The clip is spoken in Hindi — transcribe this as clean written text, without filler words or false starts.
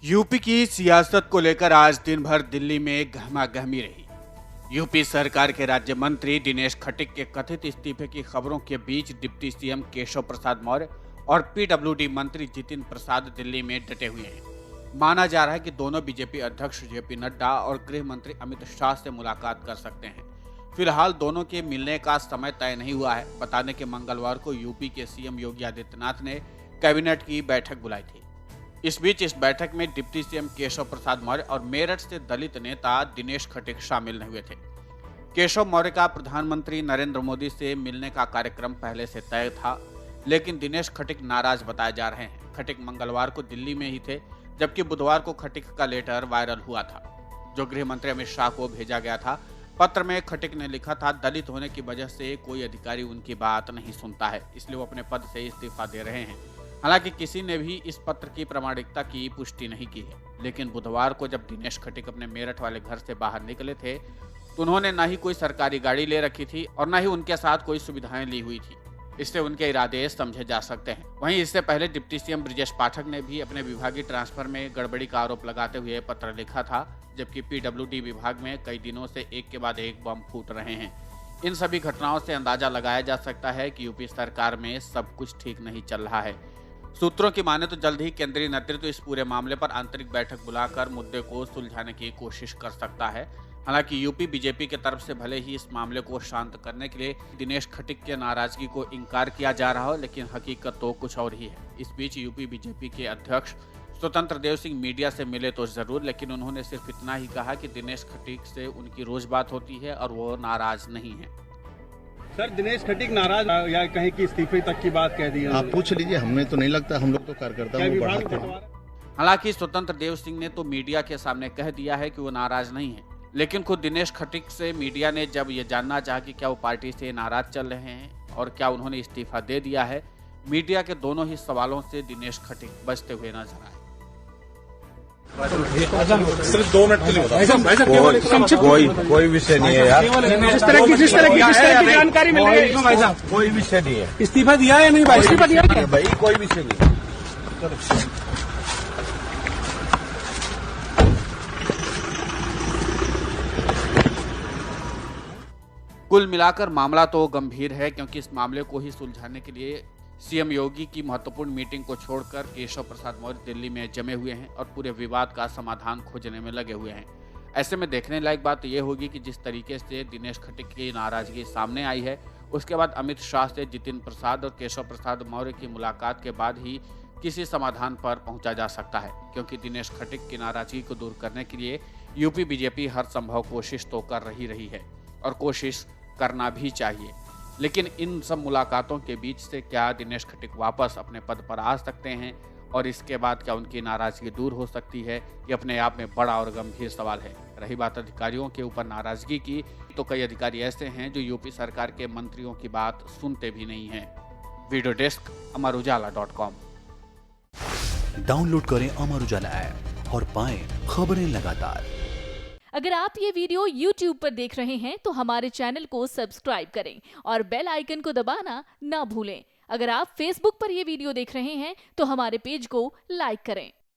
यूपी की सियासत को लेकर आज दिन भर दिल्ली में गहमागहमी रही। यूपी सरकार के राज्य मंत्री दिनेश खटीक के कथित इस्तीफे की खबरों के बीच डिप्टी सीएम केशव प्रसाद मौर्य और पीडब्ल्यूडी मंत्री जितिन प्रसाद दिल्ली में डटे हुए हैं। माना जा रहा है कि दोनों बीजेपी अध्यक्ष जेपी नड्डा और गृह मंत्री अमित शाह से मुलाकात कर सकते हैं। फिलहाल दोनों के मिलने का समय तय नहीं हुआ है। बता दें कि मंगलवार को यूपी के सीएम योगी आदित्यनाथ ने कैबिनेट की बैठक बुलाई थी। इस बीच इस बैठक में डिप्टी सीएम केशव प्रसाद मौर्य और मेरठ से दलित नेता दिनेश खटीक शामिल नहीं हुए थे। केशव मौर्य का प्रधानमंत्री नरेंद्र मोदी से मिलने का कार्यक्रम पहले से तय था, लेकिन दिनेश खटीक नाराज बताए जा रहे हैं। खटीक मंगलवार को दिल्ली में ही थे, जबकि बुधवार को खटीक का लेटर वायरल हुआ था, जो गृह मंत्री अमित शाह को भेजा गया था। पत्र में खटीक ने लिखा था, दलित होने की वजह से कोई अधिकारी उनकी बात नहीं सुनता है, इसलिए वो अपने पद से इस्तीफा दे रहे हैं। हालांकि किसी ने भी इस पत्र की प्रामाणिकता की पुष्टि नहीं की है, लेकिन बुधवार को जब दिनेश खटीक अपने मेरठ वाले घर से बाहर निकले थे तो उन्होंने न ही कोई सरकारी गाड़ी ले रखी थी और न ही उनके साथ कोई सुविधाएं ली हुई थी। इससे उनके इरादे समझे जा सकते हैं। वहीं इससे पहले डिप्टी सीएम ब्रजेश पाठक ने भी अपने विभागीय ट्रांसफर में गड़बड़ी का आरोप लगाते हुए पत्र लिखा था, जबकि पीडब्ल्यूडी विभाग में कई दिनों से एक के बाद एक बम फूट रहे हैं। इन सभी घटनाओं से अंदाजा लगाया जा सकता है कि यूपी सरकार में सब कुछ ठीक नहीं चल रहा है। सूत्रों की माने तो जल्द ही केंद्रीय नेतृत्व इस पूरे मामले पर आंतरिक बैठक बुलाकर मुद्दे को सुलझाने की कोशिश कर सकता है। हालांकि यूपी बीजेपी की तरफ से भले ही इस मामले को शांत करने के लिए दिनेश खटीक के नाराजगी को इनकार किया जा रहा हो, लेकिन हकीकत तो कुछ और ही है। इस बीच यूपी बीजेपी के अध्यक्ष स्वतंत्र देव सिंह मीडिया से मिले तो जरूर, लेकिन उन्होंने सिर्फ इतना ही कहा कि दिनेश खटीक से उनकी रोज बात होती है और वो नाराज नहीं है। सर, दिनेश खटीक नाराज या कहीं की इस्तीफे तक की बात कह दी है? आप पूछ लीजिए, हमें तो नहीं लगता, हम लोग तो कार्यकर्ता को बढ़ाते हैं। हालांकि स्वतंत्र देव सिंह ने तो मीडिया के सामने कह दिया है कि वो नाराज नहीं है, लेकिन खुद दिनेश खटीक से मीडिया ने जब ये जानना चाहा कि क्या वो पार्टी से नाराज चल रहे हैं और क्या उन्होंने इस्तीफा दे दिया है, मीडिया के दोनों ही सवालों से दिनेश खटीक बचते हुए नजर आए। सिर्फ 2 मिनट के लिए कोई विषय नहीं है यार। जिस तरह की जानकारी मिल रही है भाई साहब, कोई विषय नहीं है। इस्तीफा दिया है नहीं भाई? इस्तीफा दिया है भाई, कोई विषय नहीं। कुल मिलाकर मामला तो गंभीर है, क्योंकि इस मामले को ही सुलझाने के लिए सीएम योगी की महत्वपूर्ण मीटिंग को छोड़कर केशव प्रसाद मौर्य दिल्ली में जमे हुए हैं और पूरे विवाद का समाधान खोजने में लगे हुए हैं। ऐसे में देखने लायक बात यह होगी कि जिस तरीके से दिनेश खटीक की नाराजगी सामने आई है, उसके बाद अमित शाह से जितिन प्रसाद और केशव प्रसाद मौर्य की मुलाकात के बाद ही किसी समाधान पर पहुंचा जा सकता है, क्योंकि दिनेश खटीक की नाराजगी को दूर करने के लिए यूपी बीजेपी हर संभव कोशिश तो कर रही है और कोशिश करना भी चाहिए। लेकिन इन सब मुलाकातों के बीच से क्या दिनेश खटीक वापस अपने पद पर आ सकते हैं और इसके बाद क्या उनकी नाराजगी दूर हो सकती है, ये अपने आप में बड़ा और गंभीर सवाल है। रही बात अधिकारियों के ऊपर नाराजगी की, तो कई अधिकारी ऐसे हैं जो यूपी सरकार के मंत्रियों की बात सुनते भी नहीं हैं। Video desk अमरउजाला.com। डाउनलोड करें अमर उजाला ऐप और पाएं खबरें लगातार। अगर आप ये वीडियो YouTube पर देख रहे हैं तो हमारे चैनल को सब्सक्राइब करें और बेल आइकन को दबाना ना भूलें। अगर आप Facebook पर ये वीडियो देख रहे हैं तो हमारे पेज को लाइक करें।